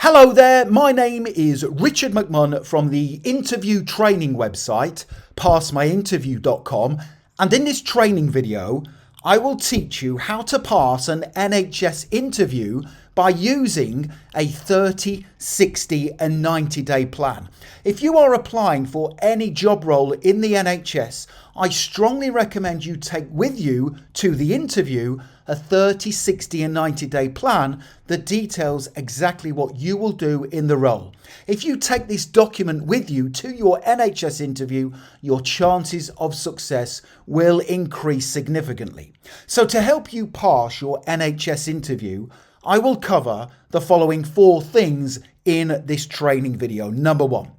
Hello there, my name is Richard McMunn from the interview training website, passmyinterview.com, and in this training video, I will teach you how to pass an NHS interview by using a 30, 60 and 90-day plan. If you are applying for any job role in the NHS, I strongly recommend you take with you to the interview a 30, 60 and 90-day plan that details exactly what you will do in the role. If you take this document with you to your NHS interview, your chances of success will increase significantly. So to help you pass your NHS interview, I will cover the following 4 things in this training video. Number 1,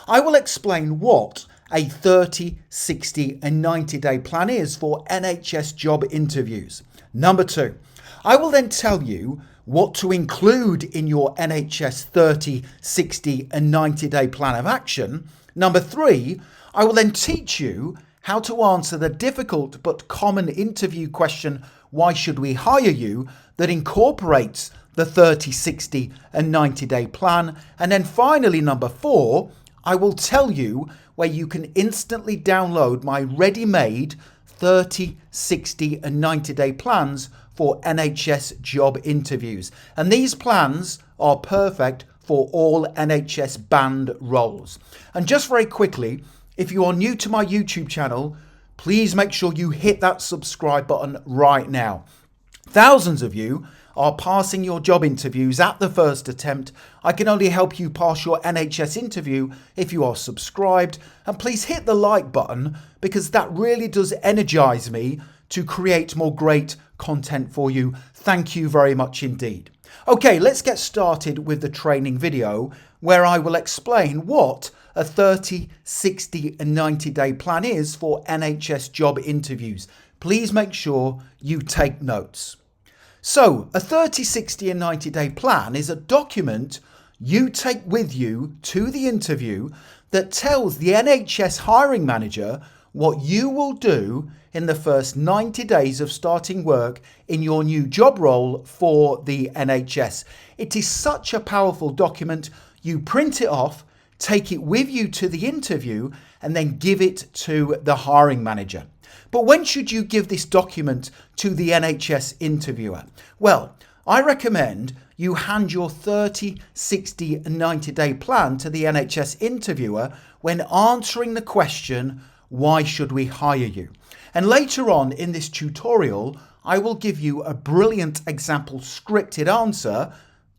I will explain what a 30, 60 and 90-day plan is for NHS job interviews. Number 2, I will then tell you what to include in your NHS 30, 60 and 90-day plan of action. Number 3, I will then teach you how to answer the difficult but common interview question, why should we hire you, that incorporates the 30, 60 and 90-day plan. And then finally, number 4, I will tell you where you can instantly download my ready-made 30, 60 and 90-day plans for NHS job interviews. And these plans are perfect for all NHS band roles. And just very quickly, if you are new to my YouTube channel, please make sure you hit that subscribe button right now. Thousands of you are passing your job interviews at the first attempt. I can only help you pass your NHS interview if you are subscribed. And please hit the like button, because that really does energize me to create more great content for you. Thank you very much indeed. Okay, let's get started with the training video where I will explain what a 30, 60 and 90-day plan is for NHS job interviews. Please make sure you take notes. So, a 30, 60 and 90-day plan is a document you take with you to the interview that tells the NHS hiring manager what you will do in the first 90 days of starting work in your new job role for the NHS. It is such a powerful document. You print it off, take it with you to the interview, and then give it to the hiring manager. But when should you give this document to the NHS interviewer? Well, I recommend you hand your 30, 60 and 90-day plan to the NHS interviewer when answering the question, why should we hire you? And later on in this tutorial, I will give you a brilliant example scripted answer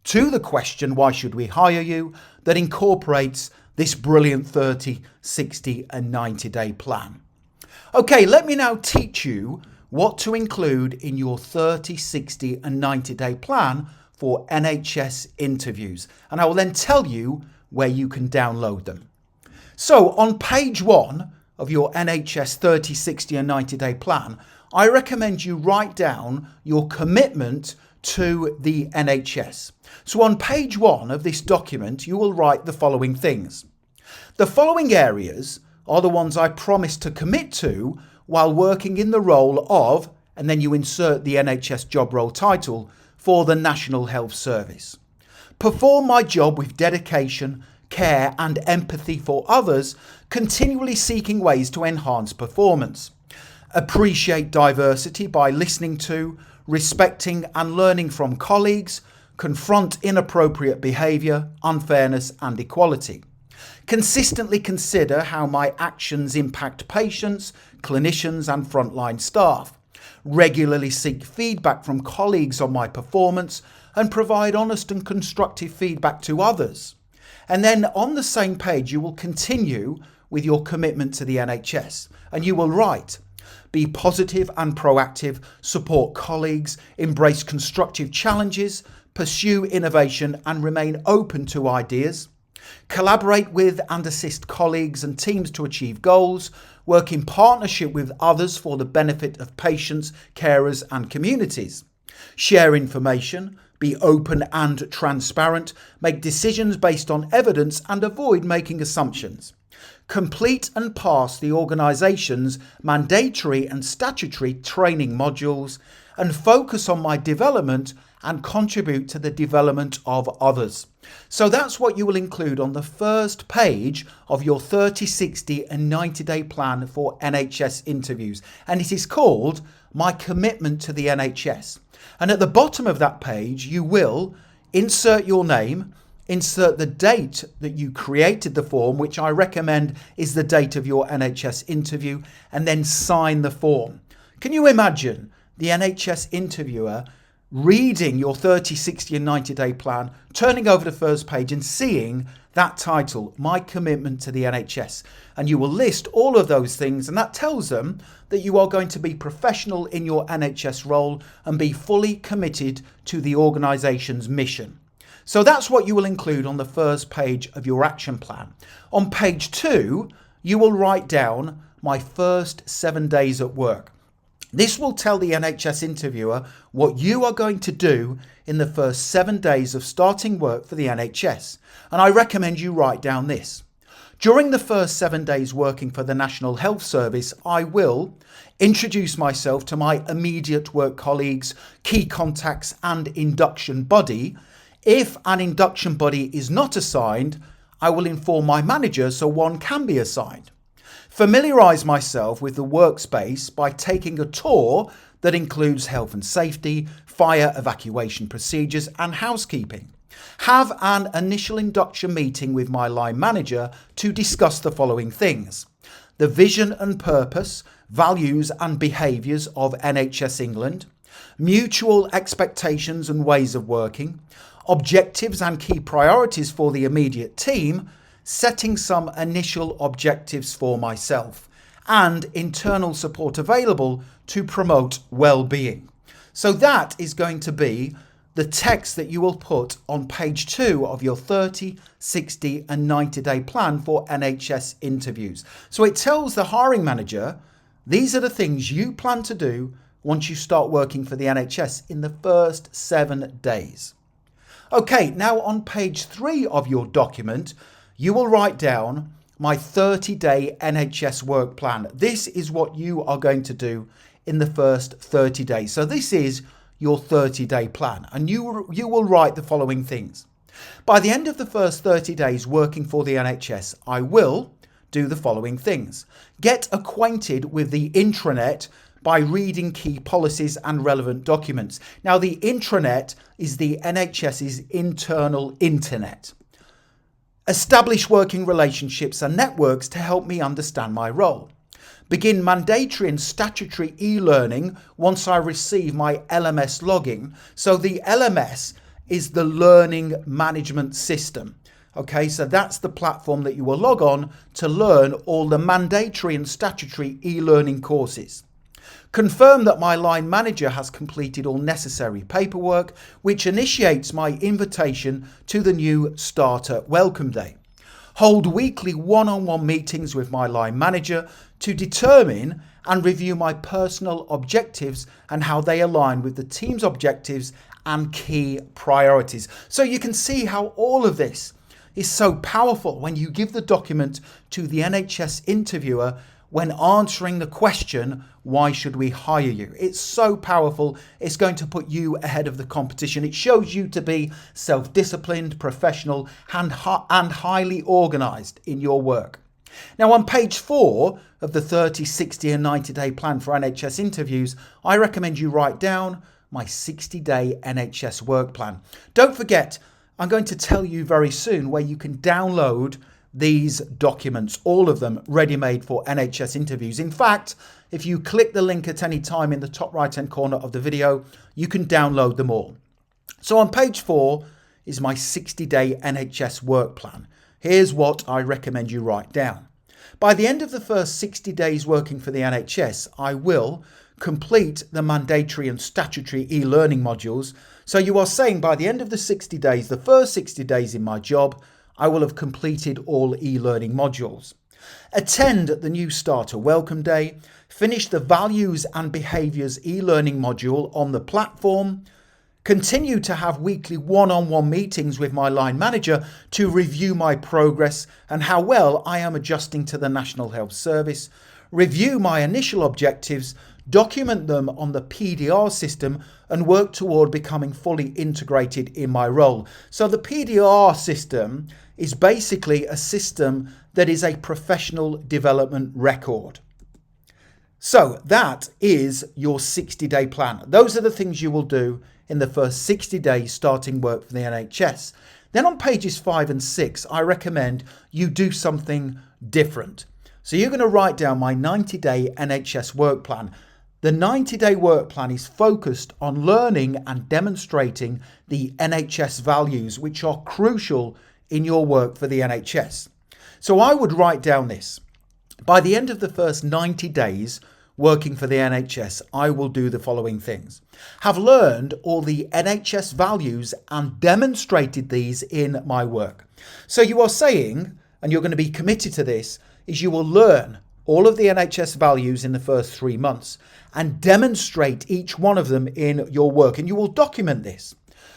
to the question, why should we hire you, that incorporates this brilliant 30, 60 and 90-day plan. Okay, let me now teach you what to include in your 30, 60 and 90-day plan for NHS interviews. And I will then tell you where you can download them. So on page 1 of your NHS 30, 60 and 90-day plan, I recommend you write down your commitment to the NHS. So on page 1 of this document, you will write the following things. The following areas are the ones I promise to commit to while working in the role of, and then you insert the NHS job role title, for the National Health Service. Perform my job with dedication, care and empathy for others, continually seeking ways to enhance performance. Appreciate diversity by listening to, respecting and learning from colleagues, confront inappropriate behaviour, unfairness and equality. Consistently consider how my actions impact patients, clinicians and frontline staff. Regularly seek feedback from colleagues on my performance and provide honest and constructive feedback to others. And then on the same page, you will continue with your commitment to the NHS, and you will write, be positive and proactive, support colleagues, embrace constructive challenges, pursue innovation and remain open to ideas. Collaborate with and assist colleagues and teams to achieve goals, work in partnership with others for the benefit of patients, carers and communities. Share information, be open and transparent, make decisions based on evidence and avoid making assumptions. Complete and pass the organisation's mandatory and statutory training modules, and focus on my development and contribute to the development of others. So that's what you will include on the first page of your 30, 60 and 90-day plan for NHS interviews. And it is called My Commitment to the NHS. And at the bottom of that page, you will insert your name, insert the date that you created the form, which I recommend is the date of your NHS interview, and then sign the form. Can you imagine the NHS interviewer reading your 30, 60 and 90-day plan, turning over the first page and seeing that title, My Commitment to the NHS? And you will list all of those things, and that tells them that you are going to be professional in your NHS role and be fully committed to the organisation's mission. So that's what you will include on the first page of your action plan. On page 2, you will write down my first 7 days at work. This will tell the NHS interviewer what you are going to do in the first 7 days of starting work for the NHS. And I recommend you write down this. During the first 7 days working for the National Health Service, I will introduce myself to my immediate work colleagues, key contacts and induction body. If an induction buddy is not assigned, I will inform my manager so one can be assigned. Familiarise myself with the workspace by taking a tour that includes health and safety, fire evacuation procedures and housekeeping. Have an initial induction meeting with my line manager to discuss the following things: the vision and purpose, values and behaviours of NHS England, mutual expectations and ways of working, objectives and key priorities for the immediate team, setting some initial objectives for myself, and internal support available to promote well-being. So that is going to be the text that you will put on page 2 of your 30, 60 and 90-day plan for NHS interviews. So it tells the hiring manager, these are the things you plan to do once you start working for the NHS in the first 7 days. Okay, now on page 3 of your document, you will write down my 30-day NHS work plan. This is what you are going to do in the first 30 days. So this is your 30-day plan, and you will write the following things. By the end of the first 30 days working for the NHS, I will do the following things. Get acquainted with the intranet by reading key policies and relevant documents. Now, the intranet is the NHS's internal internet. Establish working relationships and networks to help me understand my role. Begin mandatory and statutory e-learning once I receive my LMS login. So the LMS is the learning management system. Okay, so that's the platform that you will log on to learn all the mandatory and statutory e-learning courses. Confirm that my line manager has completed all necessary paperwork, which initiates my invitation to the new starter welcome day. Hold weekly one-on-one meetings with my line manager to determine and review my personal objectives and how they align with the team's objectives and key priorities. So you can see how all of this is so powerful when you give the document to the NHS interviewer when answering the question, why should we hire you? It's so powerful. It's going to put you ahead of the competition. It shows you to be self-disciplined, professional, and highly organised in your work. Now, on page 4 of the 30, 60 and 90-day plan for NHS interviews, I recommend you write down my 60-day NHS work plan. Don't forget, I'm going to tell you very soon where you can download these documents, all of them ready-made for NHS interviews. In fact, if you click the link at any time in the top right-hand corner of the video, you can download them all. So on page 4 is my 60-day NHS work plan. Here's what I recommend you write down. By the end of the first 60 days working for the NHS, I will complete the mandatory and statutory e-learning modules. So you are saying by the end of the 60 days, the first 60 days in my job, I will have completed all e-learning modules. Attend the new starter welcome day. Finish the values and behaviours e-learning module on the platform. Continue to have weekly one-on-one meetings with my line manager to review my progress and how well I am adjusting to the National Health Service. Review my initial objectives, document them on the PDR system and work toward becoming fully integrated in my role. So the PDR system is basically a system that is a professional development record. So that is your 60-day plan. Those are the things you will do in the first 60 days starting work for the NHS. Then on pages 5 and 6, I recommend you do something different. So you're going to write down my 90-day NHS work plan. The 90-day work plan is focused on learning and demonstrating the NHS values, which are crucial in your work for the NHS. So I would write down this. By the end of the first 90 days working for the NHS, I will do the following things. Have learned all the NHS values and demonstrated these in my work. So you are saying, and you're going to be committed to this, is you will learn all of the NHS values in the first 3 months and demonstrate each one of them in your work. And you will document this.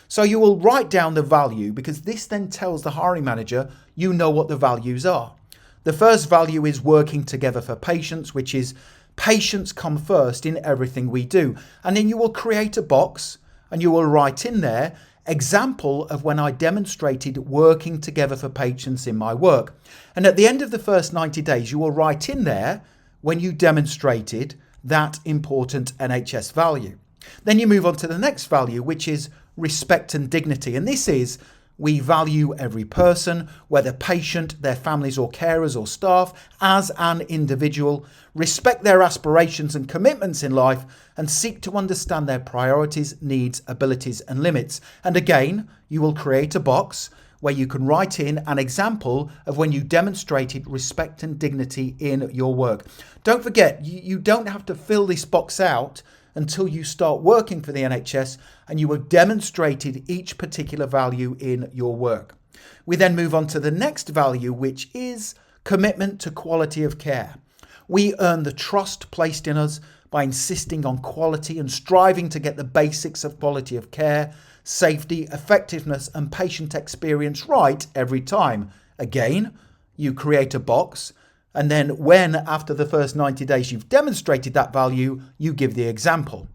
So you will write down the value, because this then tells the hiring manager you know what the values are. The first value is working together for patients, which is patients come first in everything we do. And then you will create a box and you will write in there, example of when I demonstrated working together for patients in my work. And at the end of the first 90 days, you will write in there when you demonstrated that important NHS value. Then you move on to the next value, which is respect and dignity. And this is, we value every person, whether patient, their families or carers or staff, as an individual, respect their aspirations and commitments in life, and seek to understand their priorities, needs, abilities and limits. And again, you will create a box where you can write in an example of when you demonstrated respect and dignity in your work. Don't forget, you don't have to fill this box out until you start working for the NHS and you have demonstrated each particular value in your work. We then move on to the next value, which is commitment to quality of care. We earn the trust placed in us by insisting on quality and striving to get the basics of quality of care, safety, effectiveness and patient experience right every time. Again, you create a box, and then when, after the first 90 days, you've demonstrated that value, you give the example.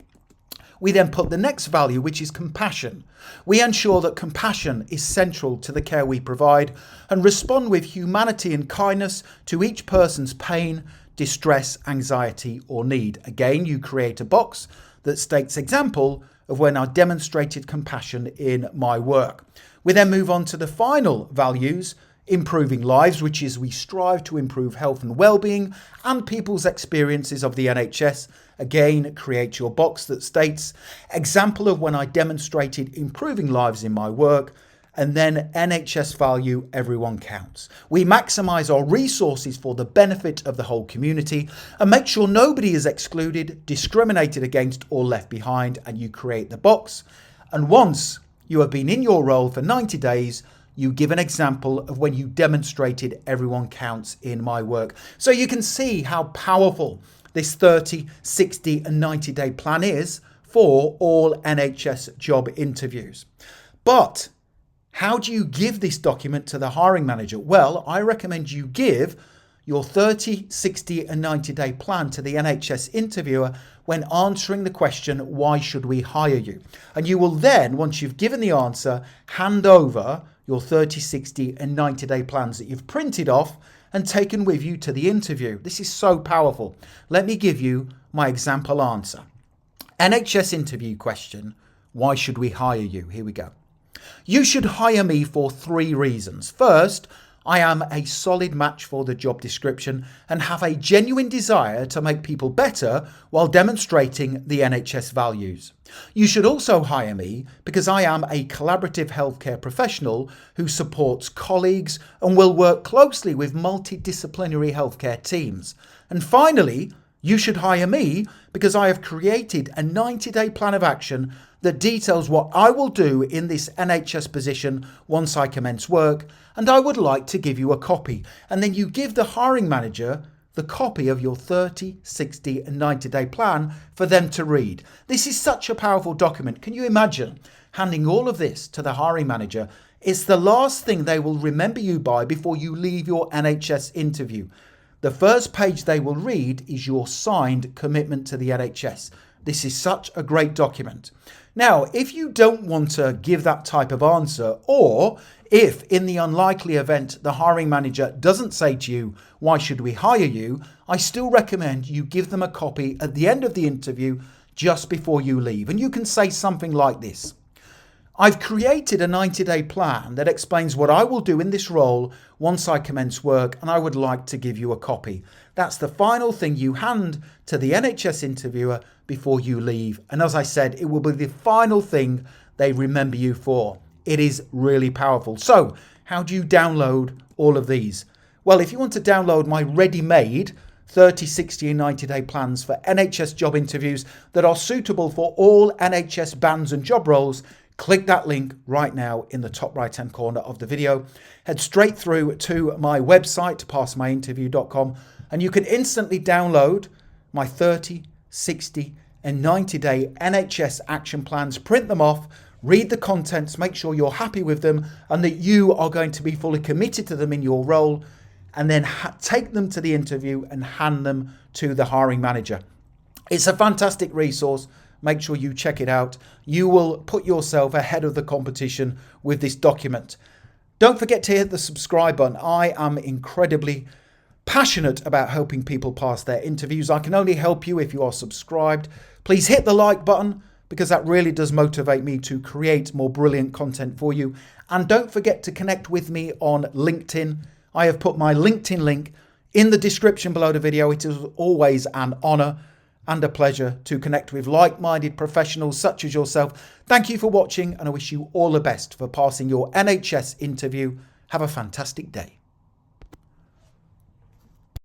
We then put the next value, which is compassion. We ensure that compassion is central to the care we provide and respond with humanity and kindness to each person's pain, distress, anxiety or need. Again, you create a box that states example of when I demonstrated compassion in my work. We then move on to the final values, improving lives, which is we strive to improve health and well-being and people's experiences of the NHS. Again, create your box that states example of when I demonstrated improving lives in my work, and then NHS value, everyone counts. We maximise our resources for the benefit of the whole community and make sure nobody is excluded, discriminated against or left behind, and you create the box. And once you have been in your role for 90 days, you give an example of when you demonstrated everyone counts in my work. So you can see how powerful this 30, 60 and 90-day plan is for all NHS job interviews. But how do you give this document to the hiring manager? Well, I recommend you give your 30, 60 and 90-day plan to the NHS interviewer when answering the question, why should we hire you? And you will then, once you've given the answer, hand over your 30, 60 and 90-day plans that you've printed off and taken with you to the interview. This is so powerful. Let me give you my example answer. NHS interview question, why should we hire you? Here we go. You should hire me for 3 reasons. First, I am a solid match for the job description and have a genuine desire to make people better while demonstrating the NHS values. You should also hire me because I am a collaborative healthcare professional who supports colleagues and will work closely with multidisciplinary healthcare teams. And finally, you should hire me because I have created a 90-day plan of action that details what I will do in this NHS position once I commence work, and I would like to give you a copy. And then you give the hiring manager the copy of your 30, 60 and 90-day plan for them to read. This is such a powerful document. Can you imagine handing all of this to the hiring manager? It's the last thing they will remember you by before you leave your NHS interview. The first page they will read is your signed commitment to the NHS. This is such a great document. Now, if you don't want to give that type of answer, or if in the unlikely event the hiring manager doesn't say to you, why should we hire you? I still recommend you give them a copy at the end of the interview just before you leave. And you can say something like this. I've created a 90-day plan that explains what I will do in this role once I commence work, and I would like to give you a copy. That's the final thing you hand to the NHS interviewer before you leave. And as I said, it will be the final thing they remember you for. It is really powerful. So how do you download all of these? Well, if you want to download my ready-made 30, 60 and 90-day plans for NHS job interviews that are suitable for all NHS bands and job roles, click that link right now in the top right hand corner of the video. Head straight through to my website, passmyinterview.com, and you can instantly download my 30, 60 and 90-day NHS action plans, print them off, read the contents, make sure you're happy with them and that you are going to be fully committed to them in your role, and then take them to the interview and hand them to the hiring manager. It's a fantastic resource. Make sure you check it out. You will put yourself ahead of the competition with this document. Don't forget to hit the subscribe button. I am incredibly passionate about helping people pass their interviews. I can only help you if you are subscribed. Please hit the like button because that really does motivate me to create more brilliant content for you. And don't forget to connect with me on LinkedIn. I have put my LinkedIn link in the description below the video. It is always an honor and a pleasure to connect with like-minded professionals such as yourself. Thank you for watching, and I wish you all the best for passing your NHS interview. Have a fantastic day.